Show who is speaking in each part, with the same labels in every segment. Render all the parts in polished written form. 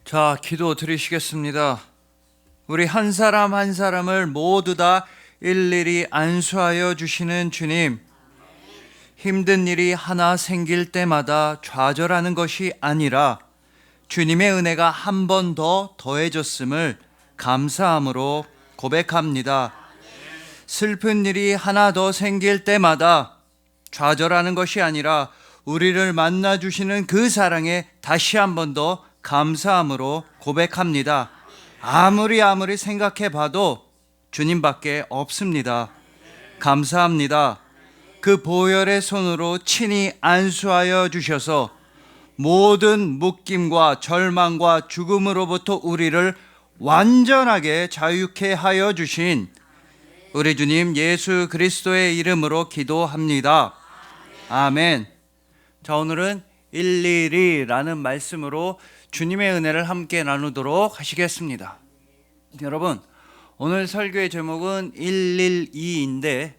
Speaker 1: 자, 기도 드리시겠습니다. 우리 한 사람 한 사람을 모두 다 일일이 안수하여 주시는 주님, 힘든 일이 하나 생길 때마다 좌절하는 것이 아니라 주님의 은혜가 한 번 더 더해졌음을 감사함으로 고백합니다. 슬픈 일이 하나 더 생길 때마다 좌절하는 것이 아니라 우리를 만나 주시는 그 사랑에 다시 한 번 더 감사함으로 고백합니다. 아무리 생각해 봐도 주님밖에 없습니다. 감사합니다. 그 보혈의 손으로 친히 안수하여 주셔서 모든 묶임과 절망과 죽음으로부터 우리를 완전하게 자유케 하여 주신 우리 주님 예수 그리스도의 이름으로 기도합니다. 아멘. 자, 오늘은 112라는 말씀으로 주님의 은혜를 함께 나누도록 하시겠습니다. 여러분, 오늘 설교의 제목은 112인데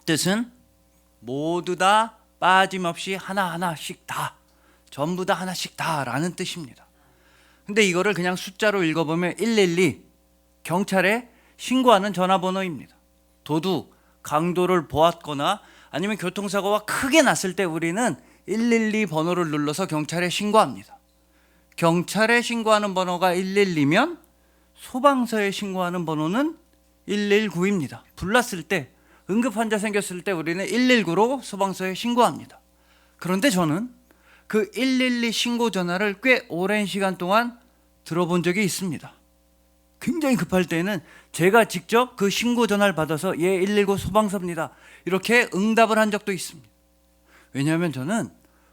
Speaker 1: 뜻은 모두 다 빠짐없이 하나하나씩 다, 전부 다 하나씩 다라는 뜻입니다. 근데 이거를 그냥 숫자로 읽어보면 112, 경찰에 신고하는 전화번호입니다. 도둑, 강도를 보았거나 아니면 교통사고가 크게 났을 때 우리는 112 번호를 눌러서 경찰에 신고합니다. 경찰에 신고하는 번호가 112면 소방서에 신고하는 번호는 119입니다. 불났을 때, 응급환자 생겼을 때 우리는 119로 소방서에 신고합니다. 그런데 저는 그 112 신고 전화를 꽤 오랜 시간 동안 들어본 적이 있습니다. 굉장히 급할 때는 제가 직접 그 신고 전화를 받아서 119 소방서입니다, 이렇게 응답을 한 적도 있습니다. 왜냐하면 저는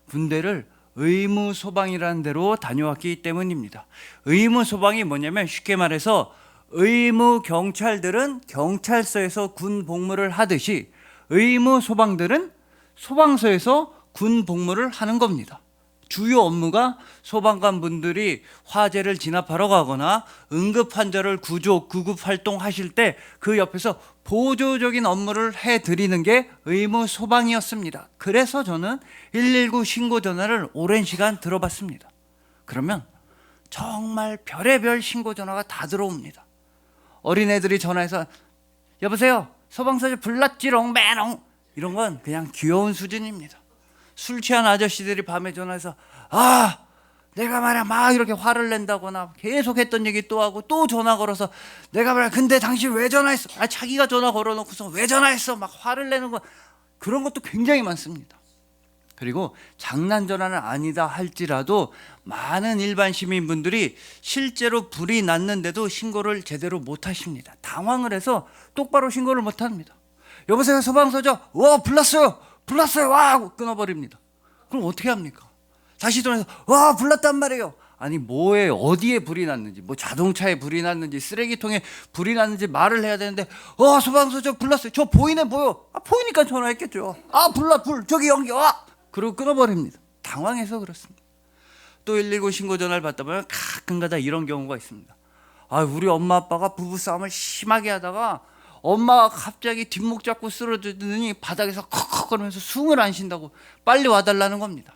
Speaker 1: 군대를 의무소방이라는 데로 다녀왔기 때문입니다. 의무소방이 뭐냐면 쉽게 말해서 의무경찰들은 경찰서에서 군 복무를 하듯이 의무소방들은 소방서에서 군 복무를 하는 겁니다. 주요 업무가 소방관 분들이 화재를 진압하러 가거나 응급환자를 구조, 구급 활동하실 때 그 옆에서 보조적인 업무를 해드리는 게 의무소방이었습니다. 그래서 저는 119 신고 전화를 오랜 시간 들어봤습니다. 그러면 정말 별의별 신고 전화가 다 들어옵니다. 어린애들이 전화해서 여보세요, 소방서 불났지롱 매롱, 이런 건 그냥 귀여운 수준입니다. 술 취한 아저씨들이 밤에 전화해서 내가 말이야 막 이렇게 화를 낸다거나 계속 했던 얘기 또 하고 또 전화 걸어서 내가 말이야 근데 당신 왜 전화했어? 자기가 전화 걸어놓고서 왜 전화했어? 막 화를 내는 거, 그런 것도 굉장히 많습니다. 그리고 장난 전화는 아니다 할지라도 많은 일반 시민분들이 실제로 불이 났는데도 신고를 제대로 못 하십니다. 당황을 해서 똑바로 신고를 못 합니다. 여보세요, 소방서죠? 불났어요 와 하고 끊어버립니다. 그럼 어떻게 합니까? 다시 전화해서 불났단 말이에요. 아니 뭐에 어디에 불이 났는지, 뭐 자동차에 불이 났는지 쓰레기통에 불이 났는지 말을 해야 되는데 소방서 저 불났어요, 저 보이네 보여. 보이니까 전화했겠죠. 불 저기 연기 그리고 끊어버립니다. 당황해서 그렇습니다. 또 119 신고 전화를 받다 보면 가끔가다 이런 경우가 있습니다. 우리 엄마 아빠가 부부싸움을 심하게 하다가 엄마가 갑자기 뒷목 잡고 쓰러지더니 바닥에서 컥컥거리면서 숨을 안 쉰다고 빨리 와달라는 겁니다.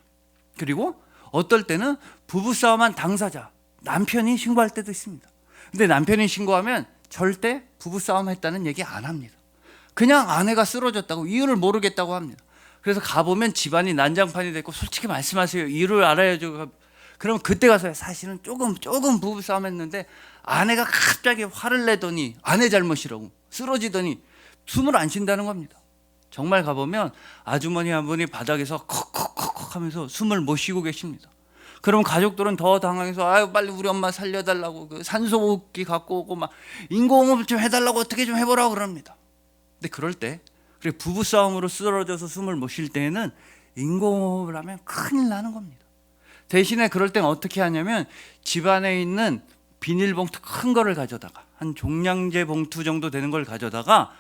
Speaker 1: 그리고 어떨 때는 부부싸움한 당사자, 남편이 신고할 때도 있습니다. 근데 남편이 신고하면 절대 부부싸움 했다는 얘기 안 합니다. 그냥 아내가 쓰러졌다고, 이유를 모르겠다고 합니다. 그래서 가보면 집안이 난장판이 됐고 솔직히 말씀하세요, 이유를 알아야죠. 그럼 그때 가서 사실은 조금 부부싸움 했는데 아내가 갑자기 화를 내더니 아내 잘못이라고 쓰러지더니 숨을 안 쉰다는 겁니다. 정말 가보면 아주머니 한 분이 바닥에서 컥컥컥 하면서 숨을 못 쉬고 계십니다. 그럼 가족들은 더 당황해서 빨리 우리 엄마 살려달라고 그 산소호흡기 갖고 오고 막 인공호흡 좀 해달라고 어떻게 좀 해보라고 그럽니다. 근데 그럴 때, 그리고 부부싸움으로 쓰러져서 숨을 못 쉴 때에는 인공호흡을 하면 큰일 나는 겁니다. 대신에 그럴 땐 어떻게 하냐면 집안에 있는 비닐봉투 큰 거를 가져다가 한 종량제 봉투 정도 되는 걸 가져다가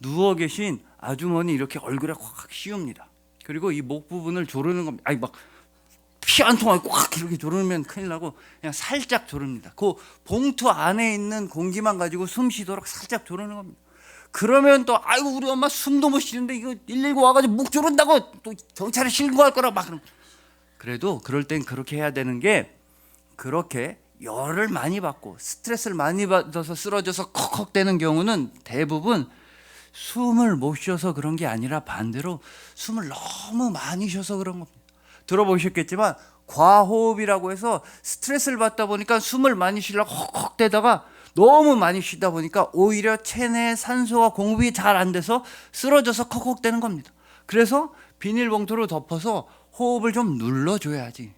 Speaker 1: 누워 계신 아주머니 이렇게 얼굴에 확 씌웁니다. 그리고 이 목 부분을 조르는 겁니다. 막 피 한 통을 꽉 이렇게 조르면 큰일 나고 그냥 살짝 조릅니다. 그 봉투 안에 있는 공기만 가지고 숨 쉬도록 살짝 조르는 겁니다. 그러면 또 우리 엄마 숨도 못 쉬는데 이거 119 와가지고 목 조른다고 또 경찰에 신고할 거라 막 그럼. 그래도 그럴 땐 그렇게 해야 되는 게, 그렇게 열을 많이 받고 스트레스를 많이 받아서 쓰러져서 컥컥대는 경우는 대부분 숨을 못 쉬어서 그런 게 아니라 반대로 숨을 너무 많이 쉬어서 그런 겁니다. 들어보셨겠지만 과호흡이라고 해서 스트레스를 받다 보니까 숨을 많이 쉬려고 헉헉대다가 너무 많이 쉬다 보니까 오히려 체내에 산소가 공급이 잘 안 돼서 쓰러져서 컥컥대는 겁니다. 그래서 비닐봉투로 덮어서 호흡을 좀 눌러줘야지,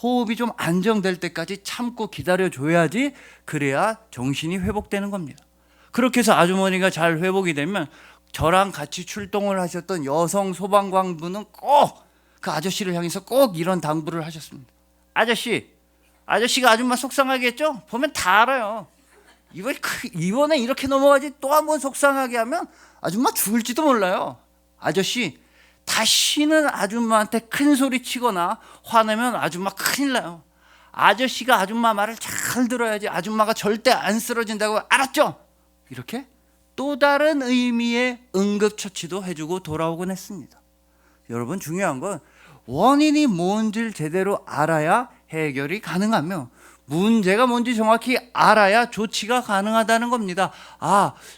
Speaker 1: 호흡이 좀 안정될 때까지 참고 기다려줘야지, 그래야 정신이 회복되는 겁니다. 그렇게 해서 아주머니가 잘 회복이 되면 저랑 같이 출동을 하셨던 여성 소방관분은 꼭 그 아저씨를 향해서 꼭 이런 당부를 하셨습니다. 아저씨가 아줌마 속상하겠죠? 보면 다 알아요. 이번에 이렇게 넘어가지 또 한 번 속상하게 하면 아줌마 죽을지도 몰라요. 아저씨, 다시는 아줌마한테 큰 소리 치거나 화내면 아줌마 큰일 나요. 아저씨가 아줌마 말을 잘 들어야지 아줌마가 절대 안 쓰러진다고, 알았죠? 이렇게 또 다른 의미의 응급처치도 해주고 돌아오곤 했습니다. 여러분, 중요한 건 원인이 뭔지를 제대로 알아야 해결이 가능하며 문제가 뭔지 정확히 알아야 조치가 가능하다는 겁니다.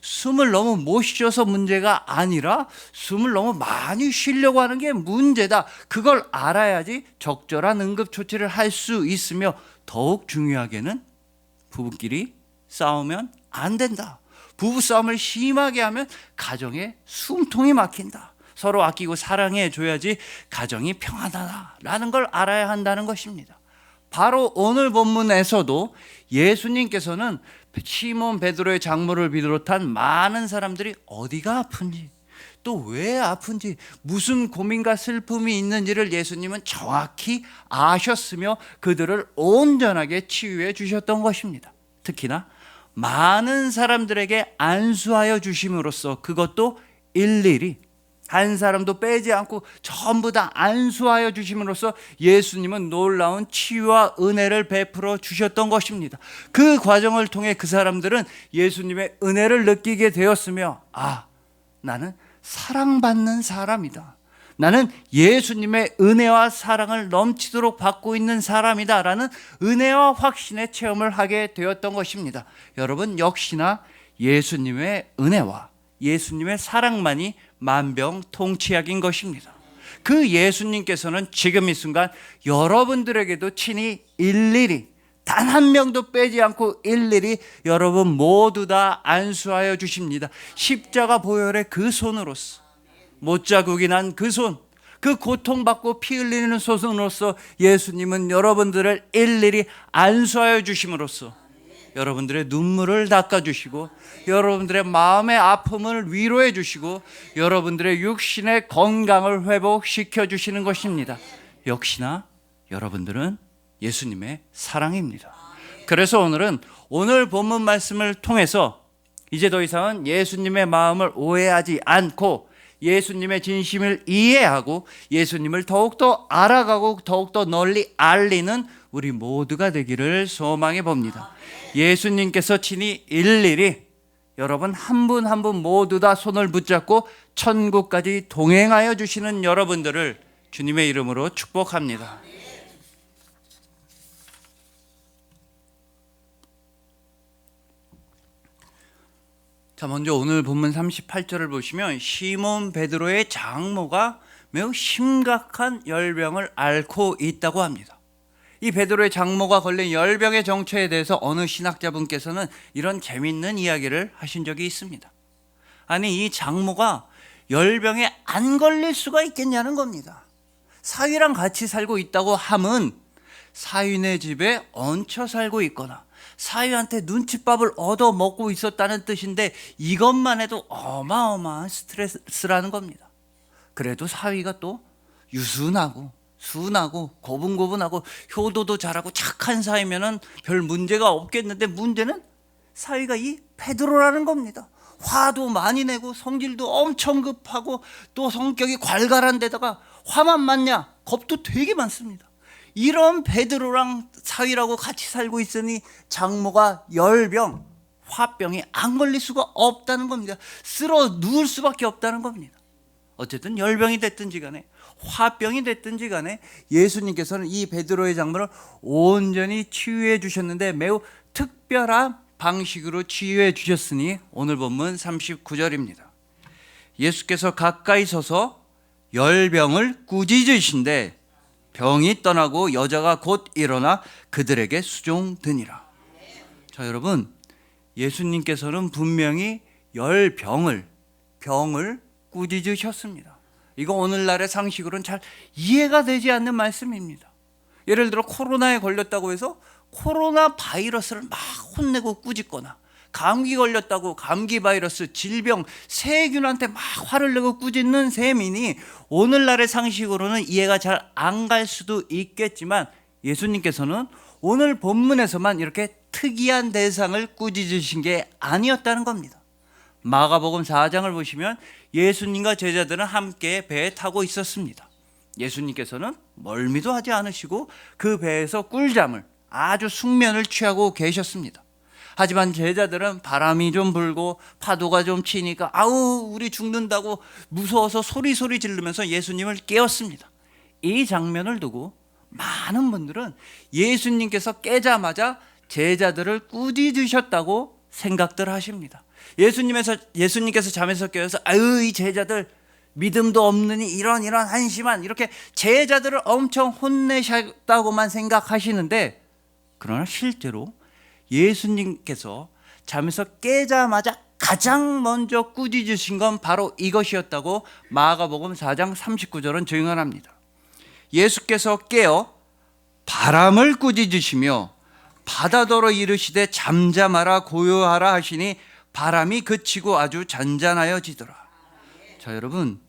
Speaker 1: 숨을 너무 못 쉬어서 문제가 아니라 숨을 너무 많이 쉬려고 하는 게 문제다. 그걸 알아야지 적절한 응급조치를 할 수 있으며, 더욱 중요하게는 부부끼리 싸우면 안 된다. 부부싸움을 심하게 하면 가정에 숨통이 막힌다. 서로 아끼고 사랑해 줘야지 가정이 평안하다라는 걸 알아야 한다는 것입니다. 바로 오늘 본문에서도 예수님께서는 시몬 베드로의 장모를 비롯한 많은 사람들이 어디가 아픈지, 또 왜 아픈지, 무슨 고민과 슬픔이 있는지를 예수님은 정확히 아셨으며 그들을 온전하게 치유해 주셨던 것입니다. 특히나 많은 사람들에게 안수하여 주심으로써, 그것도 일일이 한 사람도 빼지 않고 전부 다 안수하여 주심으로써 예수님은 놀라운 치유와 은혜를 베풀어 주셨던 것입니다. 그 과정을 통해 그 사람들은 예수님의 은혜를 느끼게 되었으며, 나는 사랑받는 사람이다, 나는 예수님의 은혜와 사랑을 넘치도록 받고 있는 사람이다 라는 은혜와 확신의 체험을 하게 되었던 것입니다. 여러분, 역시나 예수님의 은혜와 예수님의 사랑만이 만병통치약인 것입니다. 그 예수님께서는 지금 이 순간 여러분들에게도 친히 일일이, 단 한 명도 빼지 않고 일일이 여러분 모두 다 안수하여 주십니다. 십자가 보혈의 그 손으로서, 못자국이 난 그 손, 그 고통받고 피 흘리는 손으로서 예수님은 여러분들을 일일이 안수하여 주심으로써 여러분들의 눈물을 닦아주시고, 여러분들의 마음의 아픔을 위로해 주시고, 여러분들의 육신의 건강을 회복시켜 주시는 것입니다. 역시나 여러분들은 예수님의 사랑입니다. 그래서 오늘 본문 말씀을 통해서 이제 더 이상은 예수님의 마음을 오해하지 않고 예수님의 진심을 이해하고 예수님을 더욱더 알아가고 더욱더 널리 알리는 우리 모두가 되기를 소망해 봅니다. 예수님께서 친히 일일이 여러분 한 분 한 분 모두 다 손을 붙잡고 천국까지 동행하여 주시는 여러분들을 주님의 이름으로 축복합니다. 자, 먼저 오늘 본문 38절을 보시면 시몬 베드로의 장모가 매우 심각한 열병을 앓고 있다고 합니다. 이 베드로의 장모가 걸린 열병의 정체에 대해서 어느 신학자분께서는 이런 재밌는 이야기를 하신 적이 있습니다. 아니, 이 장모가 열병에 안 걸릴 수가 있겠냐는 겁니다. 사위랑 같이 살고 있다고 함은 사위네 집에 얹혀 살고 있거나 사위한테 눈칫밥을 얻어 먹고 있었다는 뜻인데, 이것만 해도 어마어마한 스트레스라는 겁니다. 그래도 사위가 또 유순하고 순하고 고분고분하고 효도도 잘하고 착한 사위면은 별 문제가 없겠는데, 문제는 사위가 이 베드로라는 겁니다. 화도 많이 내고 성질도 엄청 급하고 또 성격이 괄괄한 데다가 화만 많냐 겁도 되게 많습니다. 이런 베드로랑 사위라고 같이 살고 있으니 장모가 열병, 화병이 안 걸릴 수가 없다는 겁니다. 쓸어 누울 수밖에 없다는 겁니다. 어쨌든 열병이 됐든지 간에 화병이 됐든지 간에 예수님께서는 이 베드로의 장모를 온전히 치유해 주셨는데 매우 특별한 방식으로 치유해 주셨으니 오늘 본문 39절입니다. 예수께서 가까이 서서 열병을 꾸짖으신데 병이 떠나고 여자가 곧 일어나 그들에게 수종드니라. 자, 여러분, 예수님께서는 분명히 병을 꾸짖으셨습니다. 이거 오늘날의 상식으로는 잘 이해가 되지 않는 말씀입니다. 예를 들어 코로나에 걸렸다고 해서 코로나 바이러스를 막 혼내고 꾸짖거나, 감기 걸렸다고 감기 바이러스, 질병, 세균한테 막 화를 내고 꾸짖는 셈이니 오늘날의 상식으로는 이해가 잘 안 갈 수도 있겠지만 예수님께서는 오늘 본문에서만 이렇게 특이한 대상을 꾸짖으신 게 아니었다는 겁니다. 마가복음 4장을 보시면 예수님과 제자들은 함께 배에 타고 있었습니다. 예수님께서는 멀미도 하지 않으시고 그 배에서 꿀잠을, 아주 숙면을 취하고 계셨습니다. 하지만 제자들은 바람이 좀 불고 파도가 좀 치니까 아우 우리 죽는다고 무서워서 소리 지르면서 예수님을 깨웠습니다. 이 장면을 두고 많은 분들은 예수님께서 깨자마자 제자들을 꾸짖으셨다고 생각들 하십니다. 예수님께서 잠에서 깨어서 아유 이 제자들 믿음도 없느니 이런 한심한, 이렇게 제자들을 엄청 혼내셨다고만 생각하시는데, 그러나 실제로 예수님께서 잠에서 깨자마자 가장 먼저 꾸짖으신 건 바로 이것이었다고 마가복음 4장 39절은 증언합니다. 예수께서 깨어 바람을 꾸짖으시며 바다더러 이르시되 잠잠하라 고요하라 하시니 바람이 그치고 아주 잔잔하여지더라. 자, 여러분,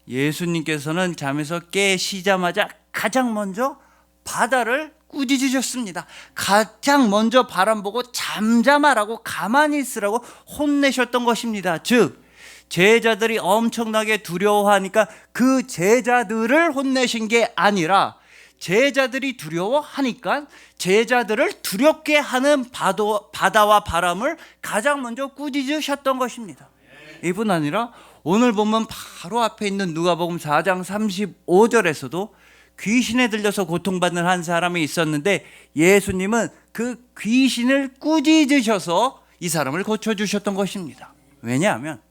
Speaker 1: 예수님께서는 잠에서 깨시자마자 가장 먼저 바다를 꾸짖으셨습니다. 가장 먼저 바람 보고 잠잠하라고, 가만히 있으라고 혼내셨던 것입니다. 즉 제자들이 엄청나게 두려워하니까 그 제자들을 혼내신 게 아니라 제자들이 두려워하니까 제자들을 두렵게 하는 바다와 바람을 가장 먼저 꾸짖으셨던 것입니다. 이뿐 아니라 오늘 보면 바로 앞에 있는 누가복음 4장 35절에서도 귀신에 들려서 고통받는 한 사람이 있었는데 예수님은 그 귀신을 꾸짖으셔서 이 사람을 고쳐주셨던 것입니다. 왜냐하면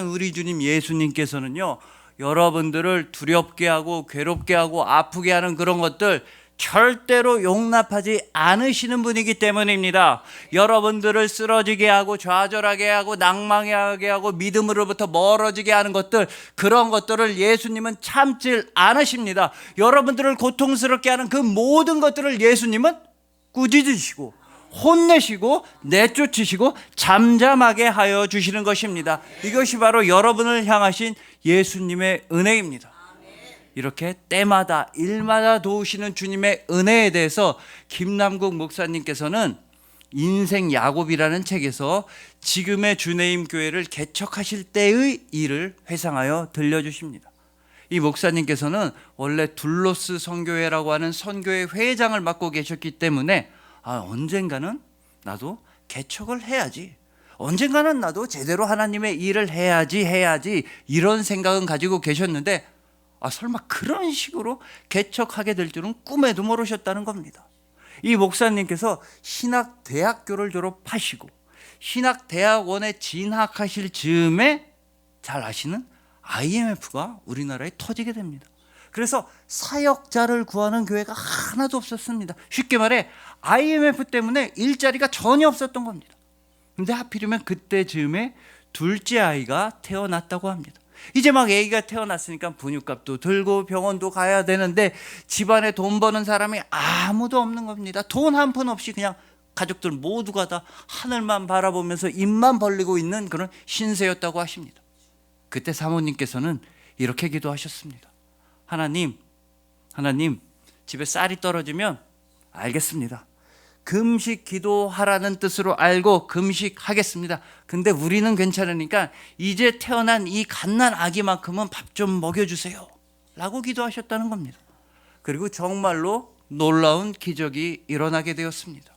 Speaker 1: 우리 주님 예수님께서는요, 여러분들을 두렵게 하고 괴롭게 하고 아프게 하는 그런 것들 절대로 용납하지 않으시는 분이기 때문입니다. 여러분들을 쓰러지게 하고 좌절하게 하고 낭망하게 하고 믿음으로부터 멀어지게 하는 것들, 그런 것들을 예수님은 참질 않으십니다. 여러분들을 고통스럽게 하는 그 모든 것들을 예수님은 꾸짖으시고 혼내시고 내쫓으시고 잠잠하게 하여 주시는 것입니다. 이것이 바로 여러분을 향하신 예수님의 은혜입니다. 이렇게 때마다 일마다 도우시는 주님의 은혜에 대해서 김남국 목사님께서는 인생 야곱이라는 책에서 지금의 주내임 교회를 개척하실 때의 일을 회상하여 들려주십니다. 이 목사님께서는 원래 둘로스 선교회라고 하는 선교회 회장을 맡고 계셨기 때문에 언젠가는 나도 개척을 해야지, 언젠가는 나도 제대로 하나님의 일을 해야지 이런 생각은 가지고 계셨는데 설마 그런 식으로 개척하게 될 줄은 꿈에도 모르셨다는 겁니다. 이 목사님께서 신학대학교를 졸업하시고 신학대학원에 진학하실 즈음에 잘 아시는 IMF가 우리나라에 터지게 됩니다. 그래서 사역자를 구하는 교회가 하나도 없었습니다. 쉽게 말해 IMF 때문에 일자리가 전혀 없었던 겁니다. 근데 하필이면 그때 즈음에 둘째 아이가 태어났다고 합니다. 이제 막 아기가 태어났으니까 분유값도 들고 병원도 가야 되는데 집안에 돈 버는 사람이 아무도 없는 겁니다. 돈 한 푼 없이 그냥 가족들 모두가 다 하늘만 바라보면서 입만 벌리고 있는 그런 신세였다고 하십니다. 그때 사모님께서는 이렇게 기도하셨습니다. 하나님, 집에 쌀이 떨어지면 알겠습니다. 금식 기도하라는 뜻으로 알고 금식하겠습니다. 근데 우리는 괜찮으니까 이제 태어난 이 갓난 아기만큼은 밥 좀 먹여주세요 라고 기도하셨다는 겁니다. 그리고 정말로 놀라운 기적이 일어나게 되었습니다.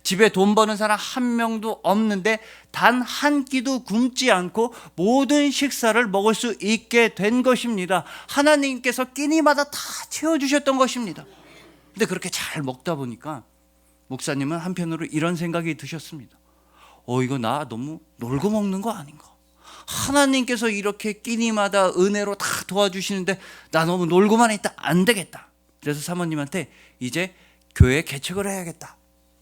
Speaker 1: 집에 돈 버는 사람 한 명도 없는데 단 한 끼도 굶지 않고 모든 식사를 먹을 수 있게 된 것입니다. 하나님께서 끼니마다 다 채워주셨던 것입니다. 근데 그렇게 잘 먹다 보니까 목사님은 한편으로 이런 생각이 드셨습니다. 이거 나 너무 놀고 먹는 거 아닌가? 하나님께서 이렇게 끼니마다 은혜로 다 도와주시는데 나 너무 놀고만 있다 안 되겠다. 그래서 사모님한테 이제 교회 개척을 해야겠다,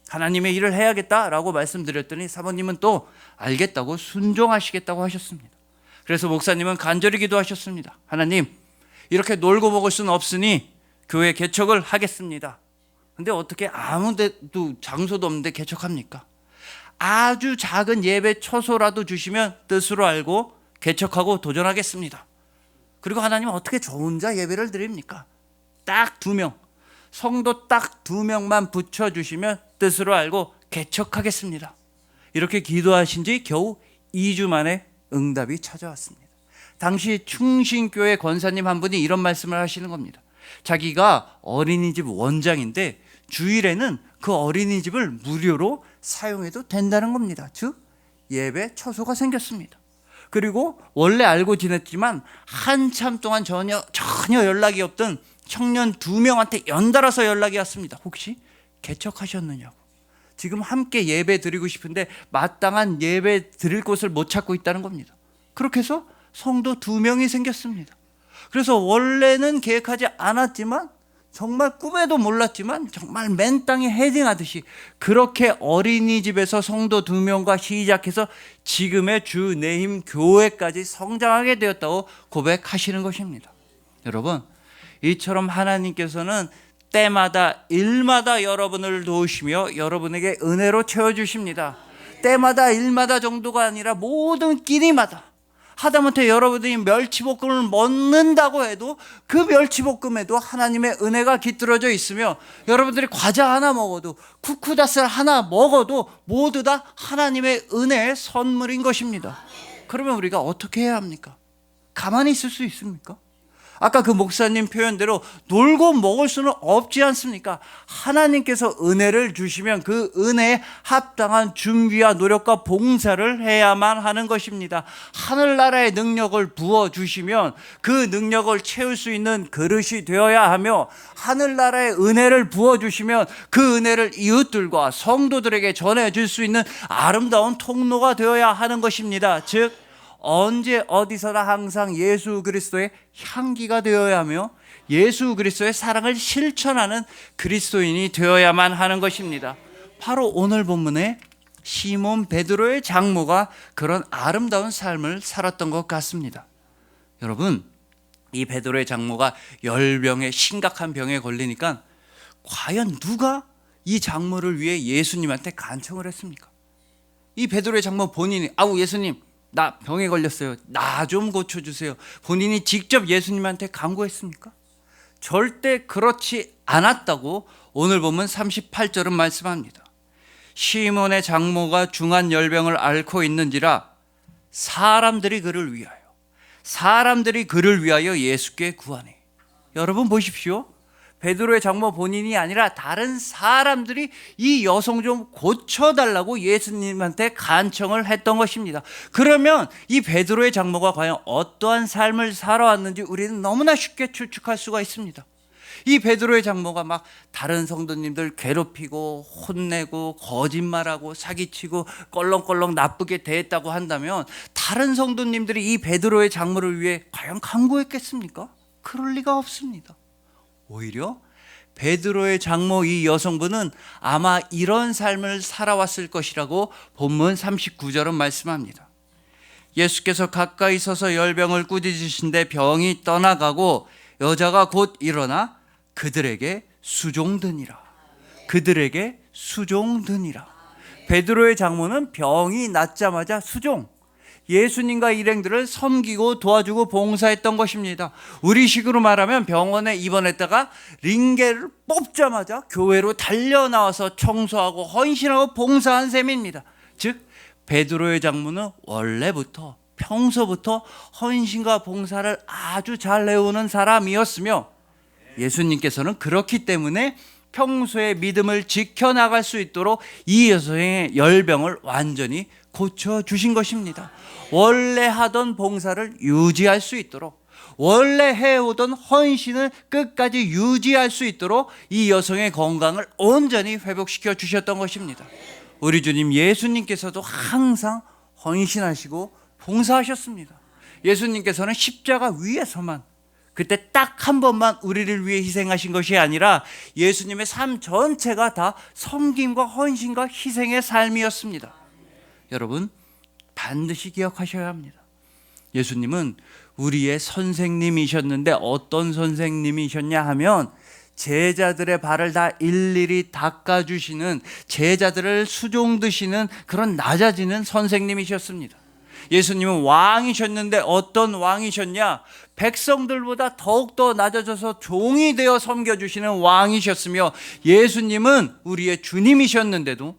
Speaker 1: 하나님의 일을 해야겠다라고 말씀드렸더니 사모님은 또 알겠다고 순종하시겠다고 하셨습니다. 그래서 목사님은 간절히 기도하셨습니다. 하나님, 이렇게 놀고 먹을 수는 없으니 교회 개척을 하겠습니다. 근데 어떻게 아무 데도 장소도 없는데 개척합니까? 아주 작은 예배 처소라도 주시면 뜻으로 알고 개척하고 도전하겠습니다. 그리고 하나님은 어떻게 저 혼자 예배를 드립니까? 딱 2명, 성도 딱 2명만 붙여주시면 뜻으로 알고 개척하겠습니다. 이렇게 기도하신 지 겨우 2주 만에 응답이 찾아왔습니다. 당시 충신교회 권사님 한 분이 이런 말씀을 하시는 겁니다. 자기가 어린이집 원장인데 주일에는 그 어린이집을 무료로 사용해도 된다는 겁니다. 즉 예배 처소가 생겼습니다. 그리고 원래 알고 지냈지만 한참 동안 전혀 연락이 없던 청년 2명한테 연달아서 연락이 왔습니다. 혹시 개척하셨느냐고. 지금 함께 예배 드리고 싶은데 마땅한 예배 드릴 곳을 못 찾고 있다는 겁니다. 그렇게 해서 성도 2명이 생겼습니다. 그래서 원래는 계획하지 않았지만, 정말 꿈에도 몰랐지만 정말 맨 땅에 헤딩하듯이 그렇게 어린이집에서 성도 2명과 시작해서 지금의 주 내힘 교회까지 성장하게 되었다고 고백하시는 것입니다. 여러분, 이처럼 하나님께서는 때마다 일마다 여러분을 도우시며 여러분에게 은혜로 채워주십니다. 때마다 일마다 정도가 아니라 모든 끼니마다. 하다못해 여러분들이 멸치볶음을 먹는다고 해도 그 멸치볶음에도 하나님의 은혜가 깃들어져 있으며, 여러분들이 과자 하나 먹어도, 쿠쿠다스를 하나 먹어도 모두 다 하나님의 은혜의 선물인 것입니다. 그러면 우리가 어떻게 해야 합니까? 가만히 있을 수 있습니까? 아까 그 목사님 표현대로 놀고 먹을 수는 없지 않습니까? 하나님께서 은혜를 주시면 그 은혜에 합당한 준비와 노력과 봉사를 해야만 하는 것입니다. 하늘나라의 능력을 부어주시면 그 능력을 채울 수 있는 그릇이 되어야 하며, 하늘나라의 은혜를 부어주시면 그 은혜를 이웃들과 성도들에게 전해줄 수 있는 아름다운 통로가 되어야 하는 것입니다. 즉 언제 어디서나 항상 예수 그리스도의 향기가 되어야 하며 예수 그리스도의 사랑을 실천하는 그리스도인이 되어야만 하는 것입니다. 바로 오늘 본문에 시몬 베드로의 장모가 그런 아름다운 삶을 살았던 것 같습니다. 여러분, 이 베드로의 장모가 열병의 심각한 병에 걸리니까 과연 누가 이 장모를 위해 예수님한테 간청을 했습니까? 이 베드로의 장모 본인이 예수님, 나 병에 걸렸어요, 나 좀 고쳐주세요, 본인이 직접 예수님한테 간구했습니까? 절대 그렇지 않았다고 오늘 보면 38절은 말씀합니다. 시몬의 장모가 중한 열병을 앓고 있는지라 사람들이 그를 위하여 예수께 구하니. 여러분 보십시오. 베드로의 장모 본인이 아니라 다른 사람들이 이 여성 좀 고쳐달라고 예수님한테 간청을 했던 것입니다. 그러면 이 베드로의 장모가 과연 어떠한 삶을 살아왔는지 우리는 너무나 쉽게 추측할 수가 있습니다. 이 베드로의 장모가 막 다른 성도님들 괴롭히고 혼내고 거짓말하고 사기치고 껄렁껄렁 나쁘게 대했다고 한다면 다른 성도님들이 이 베드로의 장모를 위해 과연 간구했겠습니까? 그럴 리가 없습니다. 오히려 베드로의 장모 이 여성분은 아마 이런 삶을 살아왔을 것이라고 본문 39절은 말씀합니다. 예수께서 가까이 서서 열병을 꾸짖으신데 병이 떠나가고 여자가 곧 일어나 그들에게 수종드니라. 베드로의 장모는 병이 낫자마자 수종, 예수님과 일행들을 섬기고 도와주고 봉사했던 것입니다. 우리식으로 말하면 병원에 입원했다가 링겔을 뽑자마자 교회로 달려나와서 청소하고 헌신하고 봉사한 셈입니다. 즉 베드로의 장모는 평소부터 헌신과 봉사를 아주 잘 해오는 사람이었으며, 예수님께서는 그렇기 때문에 평소의 믿음을 지켜나갈 수 있도록 이 여성의 열병을 완전히 고쳐주신 것입니다. 원래 하던 봉사를 유지할 수 있도록, 원래 해오던 헌신을 끝까지 유지할 수 있도록 이 여성의 건강을 온전히 회복시켜 주셨던 것입니다. 우리 주님 예수님께서도 항상 헌신하시고 봉사하셨습니다. 예수님께서는 십자가 위에서만, 그때 딱 한 번만 우리를 위해 희생하신 것이 아니라 예수님의 삶 전체가 다 섬김과 헌신과 희생의 삶이었습니다. 여러분, 반드시 기억하셔야 합니다. 예수님은 우리의 선생님이셨는데 어떤 선생님이셨냐 하면 제자들의 발을 다 일일이 닦아주시는, 제자들을 수종드시는 그런 낮아지는 선생님이셨습니다. 예수님은 왕이셨는데 어떤 왕이셨냐? 백성들보다 더욱더 낮아져서 종이 되어 섬겨주시는 왕이셨으며, 예수님은 우리의 주님이셨는데도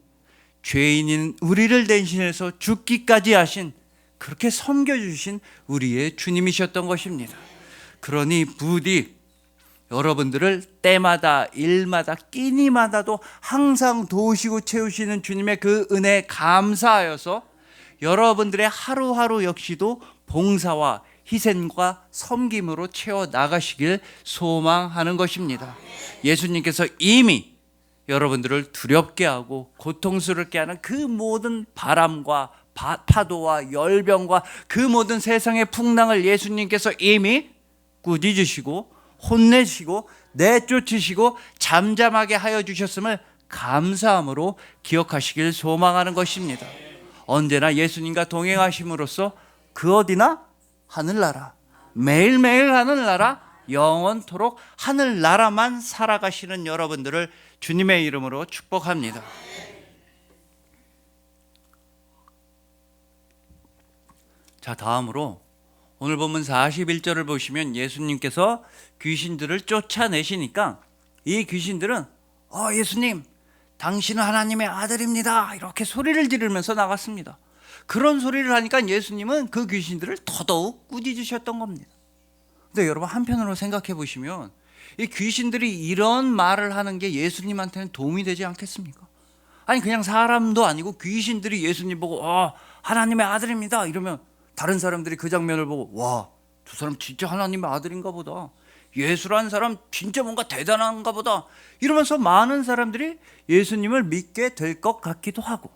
Speaker 1: 죄인인 우리를 대신해서 죽기까지 하신, 그렇게 섬겨주신 우리의 주님이셨던 것입니다. 그러니 부디 여러분들을 때마다 일마다 끼니마다도 항상 도우시고 채우시는 주님의 그 은혜에 감사하여서 여러분들의 하루하루 역시도 봉사와 희생과 섬김으로 채워 나가시길 소망하는 것입니다. 예수님께서 이미 여러분들을 두렵게 하고 고통스럽게 하는 그 모든 바람과 파도와 열병과 그 모든 세상의 풍랑을 예수님께서 이미 꾸짖으시고 혼내시고 내쫓으시고 잠잠하게 하여 주셨음을 감사함으로 기억하시길 소망하는 것입니다. 언제나 예수님과 동행하심으로써 그 어디나 하늘나라, 매일매일 하늘나라, 영원토록 하늘나라만 살아가시는 여러분들을 주님의 이름으로 축복합니다. 자, 다음으로 오늘 본문 41절을 보시면 예수님께서 귀신들을 쫓아내시니까 이 귀신들은 예수님, 당신은 하나님의 아들입니다, 이렇게 소리를 지르면서 나갔습니다. 그런 소리를 하니까 예수님은 그 귀신들을 더더욱 꾸짖으셨던 겁니다. 근데 여러분, 한편으로 생각해 보시면 이 귀신들이 이런 말을 하는 게 예수님한테는 도움이 되지 않겠습니까? 아니, 그냥 사람도 아니고 귀신들이 예수님 보고 하나님의 아들입니다 이러면 다른 사람들이 그 장면을 보고 와, 저 사람 진짜 하나님의 아들인가 보다, 예수라는 사람 진짜 뭔가 대단한가 보다 이러면서 많은 사람들이 예수님을 믿게 될 것 같기도 하고,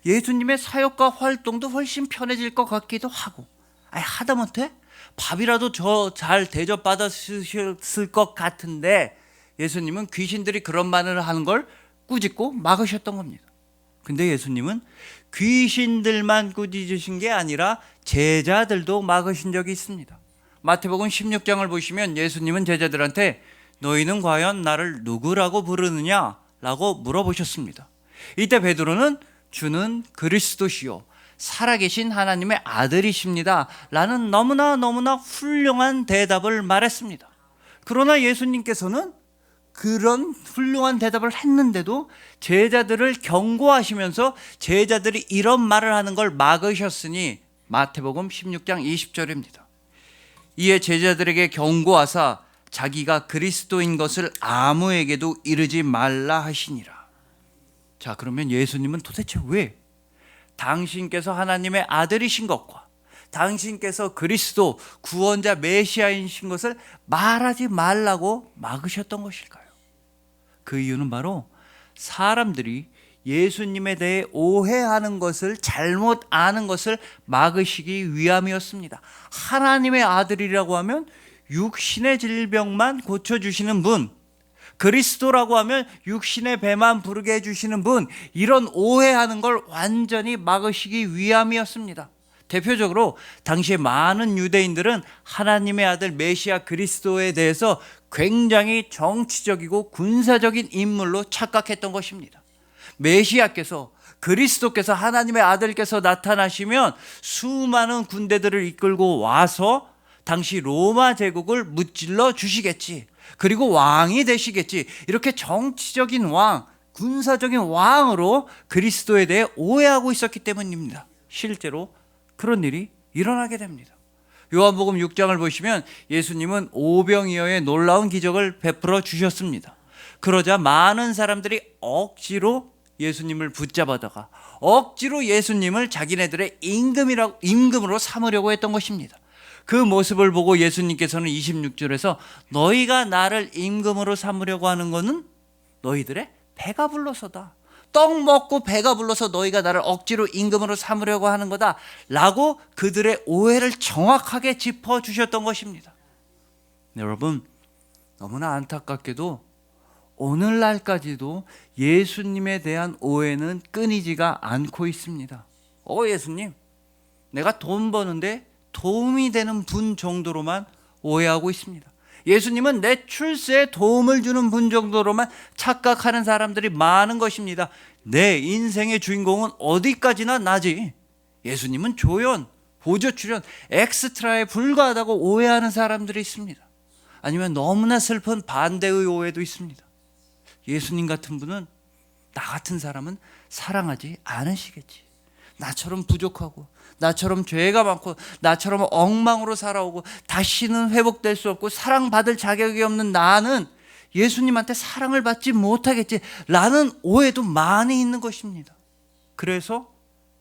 Speaker 1: 예수님의 사역과 활동도 훨씬 편해질 것 같기도 하고, 하다못해 밥이라도 저 잘 대접받았을 것 같은데 예수님은 귀신들이 그런 말을 하는 걸 꾸짖고 막으셨던 겁니다. 근데 예수님은 귀신들만 꾸짖으신 게 아니라 제자들도 막으신 적이 있습니다. 마태복음 16장을 보시면 예수님은 제자들한테 너희는 과연 나를 누구라고 부르느냐? 라고 물어보셨습니다. 이때 베드로는 주는 그리스도시요 살아계신 하나님의 아들이십니다 라는 너무나 훌륭한 대답을 말했습니다. 그러나 예수님께서는 그런 훌륭한 대답을 했는데도 제자들을 경고하시면서 제자들이 이런 말을 하는 걸 막으셨으니 마태복음 16장 20절입니다. 이에 제자들에게 경고하사 자기가 그리스도인 것을 아무에게도 이르지 말라 하시니라. 자, 그러면 예수님은 도대체 왜 당신께서 하나님의 아들이신 것과 당신께서 그리스도 구원자 메시아이신 것을 말하지 말라고 막으셨던 것일까요? 그 이유는 바로 사람들이 예수님에 대해 오해하는 것을, 잘못 아는 것을 막으시기 위함이었습니다. 하나님의 아들이라고 하면 육신의 질병만 고쳐주시는 분, 그리스도라고 하면 육신의 배만 부르게 해주시는 분, 이런 오해하는 걸 완전히 막으시기 위함이었습니다. 대표적으로 당시에 많은 유대인들은 하나님의 아들 메시아 그리스도에 대해서 굉장히 정치적이고 군사적인 인물로 착각했던 것입니다. 메시아께서, 그리스도께서, 하나님의 아들께서 나타나시면 수많은 군대들을 이끌고 와서 당시 로마 제국을 무찔러 주시겠지, 그리고 왕이 되시겠지, 이렇게 정치적인 왕, 군사적인 왕으로 그리스도에 대해 오해하고 있었기 때문입니다. 실제로 그런 일이 일어나게 됩니다. 요한복음 6장을 보시면 예수님은 오병이어의 놀라운 기적을 베풀어 주셨습니다. 그러자 많은 사람들이 억지로 예수님을 붙잡아다가 억지로 예수님을 자기네들의 임금으로 삼으려고 했던 것입니다. 그 모습을 보고 예수님께서는 26절에서 너희가 나를 임금으로 삼으려고 하는 것은 너희들의 배가 불러서다. 떡 먹고 배가 불러서 너희가 나를 억지로 임금으로 삼으려고 하는 거다 라고 그들의 오해를 정확하게 짚어주셨던 것입니다. 여러분, 너무나 안타깝게도 오늘날까지도 예수님에 대한 오해는 끊이지가 않고 있습니다. 예수님, 내가 돈 버는데 도움이 되는 분 정도로만 오해하고 있습니다. 예수님은 내 출세에 도움을 주는 분 정도로만 착각하는 사람들이 많은 것입니다. 내 인생의 주인공은 어디까지나 나지. 예수님은 조연, 보조 출연, 엑스트라에 불과하다고 오해하는 사람들이 있습니다. 아니면 너무나 슬픈 반대의 오해도 있습니다. 예수님 같은 분은, 나 같은 사람은 사랑하지 않으시겠지. 나처럼 부족하고 나처럼 죄가 많고 나처럼 엉망으로 살아오고 다시는 회복될 수 없고 사랑받을 자격이 없는 나는 예수님한테 사랑을 받지 못하겠지 라는 오해도 많이 있는 것입니다. 그래서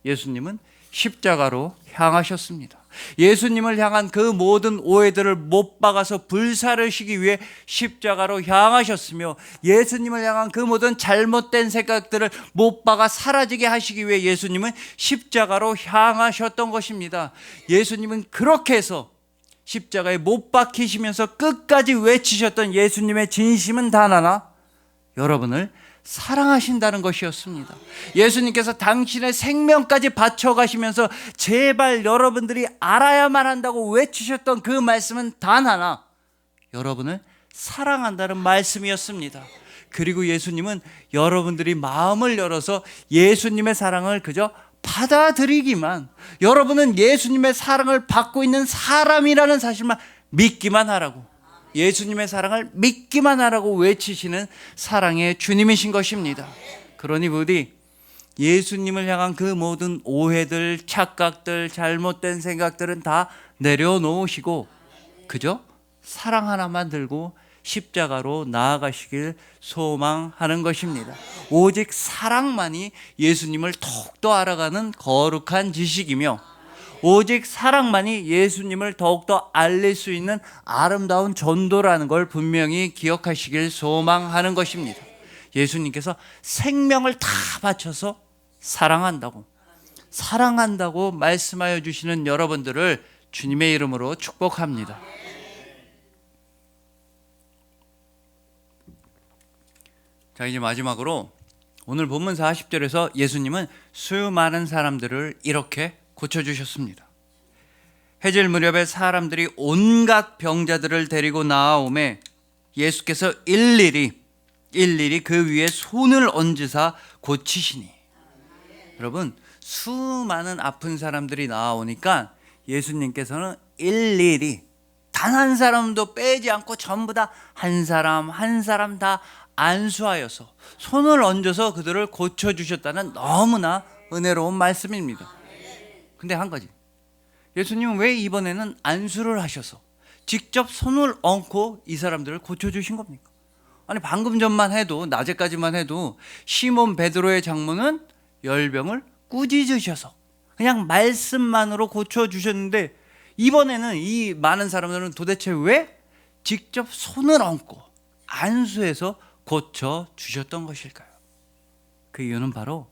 Speaker 1: 예수님은 십자가로 향하셨습니다. 예수님을 향한 그 모든 오해들을 못 박아서 불사르시기 위해 십자가로 향하셨으며, 예수님을 향한 그 모든 잘못된 생각들을 못 박아 사라지게 하시기 위해 예수님은 십자가로 향하셨던 것입니다. 예수님은 그렇게 해서 십자가에 못 박히시면서 끝까지 외치셨던 예수님의 진심은 단 하나, 여러분을 사랑하신다는 것이었습니다. 예수님께서 당신의 생명까지 바쳐가시면서 제발 여러분들이 알아야만 한다고 외치셨던 그 말씀은 단 하나, 여러분을 사랑한다는 말씀이었습니다. 그리고 예수님은 여러분들이 마음을 열어서 예수님의 사랑을 그저 받아들이기만, 여러분은 예수님의 사랑을 받고 있는 사람이라는 사실만 믿기만 하라고, 예수님의 사랑을 믿기만 하라고 외치시는 사랑의 주님이신 것입니다. 그러니 부디 예수님을 향한 그 모든 오해들, 착각들, 잘못된 생각들은 다 내려놓으시고 그저 사랑 하나만 들고 십자가로 나아가시길 소망하는 것입니다. 오직 사랑만이 예수님을 더욱더 알아가는 거룩한 지식이며, 오직 사랑만이 예수님을 더욱더 알릴 수 있는 아름다운 전도라는 걸 분명히 기억하시길 소망하는 것입니다. 예수님께서 생명을 다 바쳐서 사랑한다고 말씀하여 주시는 여러분들을 주님의 이름으로 축복합니다. 자, 이제 마지막으로 오늘 본문 40절에서 예수님은 수많은 사람들을 이렇게 고쳐주셨습니다. 해질 무렵에 사람들이 온갖 병자들을 데리고 나아오매 예수께서 일일이 그 위에 손을 얹으사 고치시니. 여러분, 수많은 아픈 사람들이 나아오니까 예수님께서는 일일이 단 한 사람도 빼지 않고 전부 다 한 사람 한 사람 다 안수하여서 손을 얹어서 그들을 고쳐주셨다는 너무나 은혜로운 말씀입니다. 근데 한 가지, 예수님은 왜 이번에는 안수를 하셔서 직접 손을 얹고 이 사람들을 고쳐주신 겁니까? 아니, 방금 전만 해도, 낮에까지만 해도 시몬 베드로의 장모는 열병을 꾸짖으셔서 그냥 말씀만으로 고쳐주셨는데, 이번에는 이 많은 사람들은 도대체 왜 직접 손을 얹고 안수해서 고쳐주셨던 것일까요? 그 이유는 바로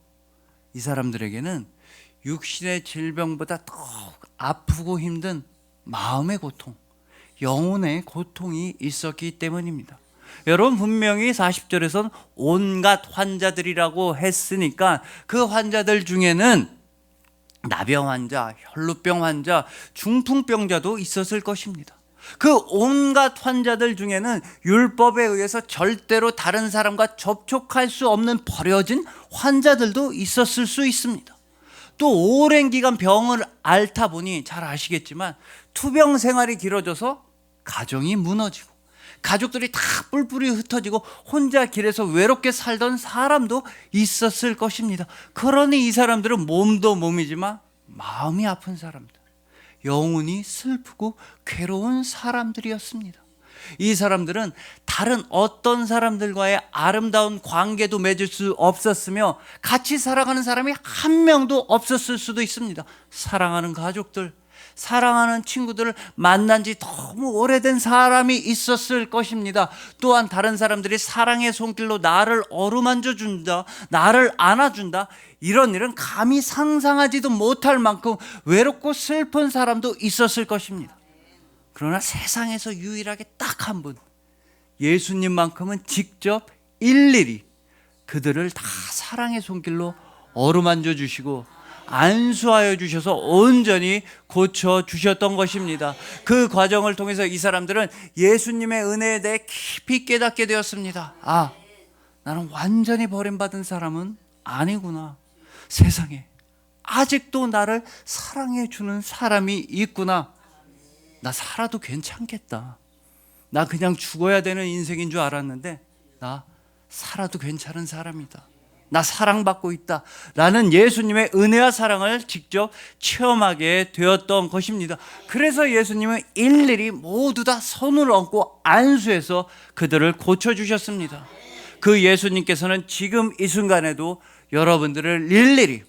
Speaker 1: 이 사람들에게는 육신의 질병보다 더욱 아프고 힘든 마음의 고통, 영혼의 고통이 있었기 때문입니다. 여러분, 분명히 40절에서는 온갖 환자들이라고 했으니까 그 환자들 중에는 나병 환자, 혈루병 환자, 중풍병자도 있었을 것입니다. 그 온갖 환자들 중에는 율법에 의해서 절대로 다른 사람과 접촉할 수 없는 버려진 환자들도 있었을 수 있습니다. 또 오랜 기간 병을 앓다 보니 잘 아시겠지만 투병 생활이 길어져서 가정이 무너지고 가족들이 다 뿔뿔이 흩어지고 혼자 길에서 외롭게 살던 사람도 있었을 것입니다. 그러니 이 사람들은 몸도 몸이지만 마음이 아픈 사람들, 영혼이 슬프고 괴로운 사람들이었습니다. 이 사람들은 다른 어떤 사람들과의 아름다운 관계도 맺을 수 없었으며 같이 살아가는 사람이 한 명도 없었을 수도 있습니다. 사랑하는 가족들, 사랑하는 친구들을 만난 지 너무 오래된 사람이 있었을 것입니다. 또한 다른 사람들이 사랑의 손길로 나를 어루만져 준다, 나를 안아준다, 이런 일은 감히 상상하지도 못할 만큼 외롭고 슬픈 사람도 있었을 것입니다. 그러나 세상에서 유일하게 딱 한 분, 예수님만큼은 직접 일일이 그들을 다 사랑의 손길로 어루만져 주시고 안수하여 주셔서 온전히 고쳐 주셨던 것입니다. 그 과정을 통해서 이 사람들은 예수님의 은혜에 대해 깊이 깨닫게 되었습니다. 아, 나는 완전히 버림받은 사람은 아니구나. 세상에 아직도 나를 사랑해 주는 사람이 있구나. 나 살아도 괜찮겠다. 나 그냥 죽어야 되는 인생인 줄 알았는데 나 살아도 괜찮은 사람이다. 나 사랑받고 있다. 라는 예수님의 은혜와 사랑을 직접 체험하게 되었던 것입니다. 그래서 예수님은 일일이 모두 다 손을 얹고 안수해서 그들을 고쳐주셨습니다. 그 예수님께서는 지금 이 순간에도 여러분들을 일일이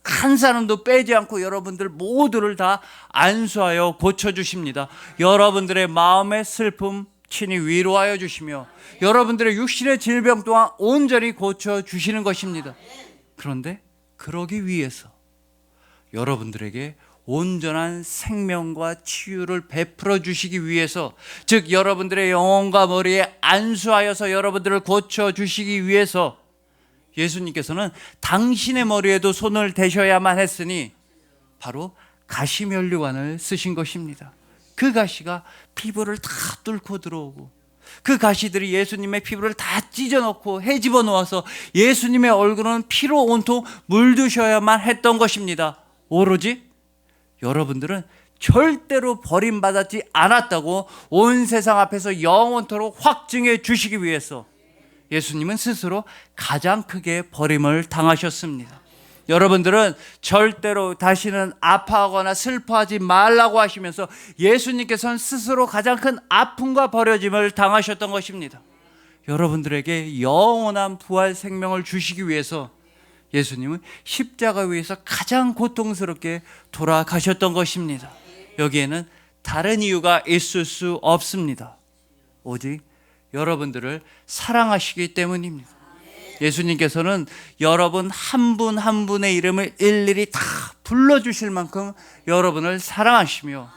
Speaker 1: 한 사람도 빼지 않고 여러분들 모두를 다 안수하여 고쳐주십니다. 여러분들의 마음의 슬픔 친히 위로하여 주시며 여러분들의 육신의 질병 또한 온전히 고쳐주시는 것입니다. 그런데 그러기 위해서 여러분들에게 온전한 생명과 치유를 베풀어 주시기 위해서, 즉 여러분들의 영혼과 머리에 안수하여서 여러분들을 고쳐주시기 위해서 예수님께서는 당신의 머리에도 손을 대셔야만 했으니 바로 가시면류관을 쓰신 것입니다. 그 가시가 피부를 다 뚫고 들어오고 그 가시들이 예수님의 피부를 다 찢어놓고 헤집어 놓아서 예수님의 얼굴은 피로 온통 물드셔야만 했던 것입니다. 오로지 여러분들은 절대로 버림받지 않았다고 온 세상 앞에서 영원토록 확증해 주시기 위해서 예수님은 스스로 가장 크게 버림을 당하셨습니다. 여러분들은 절대로 다시는 아파하거나 슬퍼하지 말라고 하시면서 예수님께서는 스스로 가장 큰 아픔과 버려짐을 당하셨던 것입니다. 여러분들에게 영원한 부활 생명을 주시기 위해서 예수님은 십자가 위에서 가장 고통스럽게 돌아가셨던 것입니다. 여기에는 다른 이유가 있을 수 없습니다. 오직 여러분들을 사랑하시기 때문입니다. 예수님께서는 여러분 한 분 한 분의 이름을 일일이 다 불러주실 만큼 여러분을 사랑하시며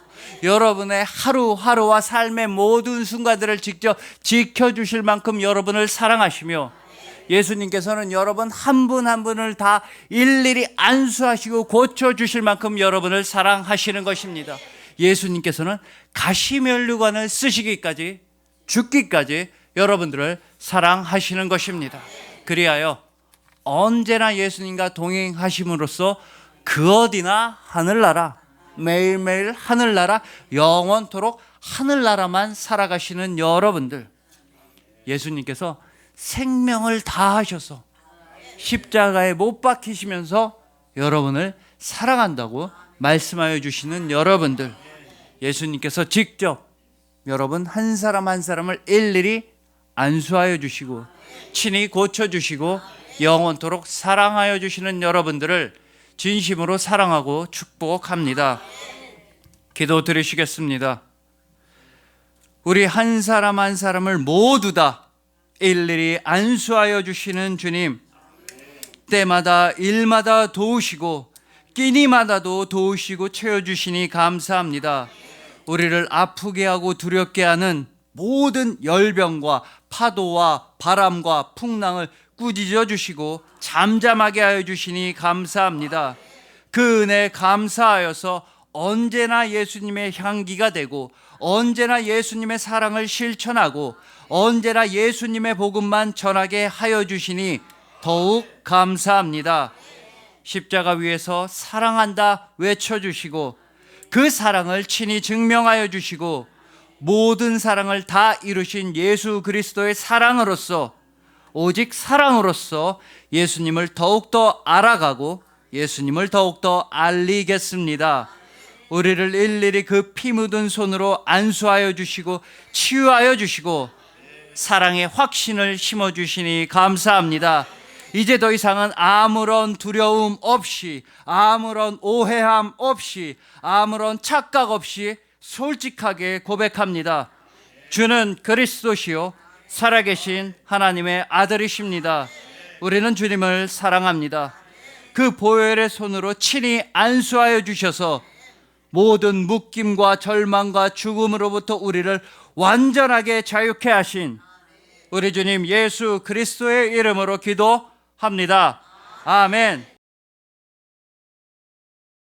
Speaker 1: 여러분의 하루하루와 삶의 모든 순간들을 직접 지켜주실 만큼 여러분을 사랑하시며 예수님께서는 여러분 한 분 한 분을 다 일일이 안수하시고 고쳐주실 만큼 여러분을 사랑하시는 것입니다. 예수님께서는 가시면류관을 쓰시기까지, 죽기까지 여러분들을 사랑하시는 것입니다. 그리하여 언제나 예수님과 동행하심으로써 그 어디나 하늘나라, 매일매일 하늘나라, 영원토록 하늘나라만 살아가시는 여러분들, 예수님께서 생명을 다하셔서 십자가에 못 박히시면서 여러분을 사랑한다고 말씀하여 주시는 여러분들, 예수님께서 직접 여러분 한 사람 한 사람을 일일이 안수하여 주시고 친히 고쳐주시고 영원토록 사랑하여 주시는 여러분들을 진심으로 사랑하고 축복합니다. 기도 드리시겠습니다. 우리 한 사람 한 사람을 모두 다 일일이 안수하여 주시는 주님, 때마다 일마다 도우시고 끼니마다도 도우시고 채워주시니 감사합니다. 우리를 아프게 하고 두렵게 하는 모든 열병과 파도와 바람과 풍랑을 꾸짖어 주시고 잠잠하게 하여 주시니 감사합니다. 그 은혜 감사하여서 언제나 예수님의 향기가 되고 언제나 예수님의 사랑을 실천하고 언제나 예수님의 복음만 전하게 하여 주시니 더욱 감사합니다. 십자가 위에서 사랑한다 외쳐주시고 그 사랑을 친히 증명하여 주시고 모든 사랑을 다 이루신 예수 그리스도의 사랑으로서, 오직 사랑으로서 예수님을 더욱더 알아가고 예수님을 더욱더 알리겠습니다. 우리를 일일이 그 피 묻은 손으로 안수하여 주시고 치유하여 주시고 사랑의 확신을 심어주시니 감사합니다. 이제 더 이상은 아무런 두려움 없이, 아무런 오해함 없이, 아무런 착각 없이 솔직하게 고백합니다. 주는 그리스도시요 살아계신 하나님의 아들이십니다. 우리는 주님을 사랑합니다. 그 보혈의 손으로 친히 안수하여 주셔서 모든 묶임과 절망과 죽음으로부터 우리를 완전하게 자유케 하신 우리 주님 예수 그리스도의 이름으로 기도합니다. 아멘.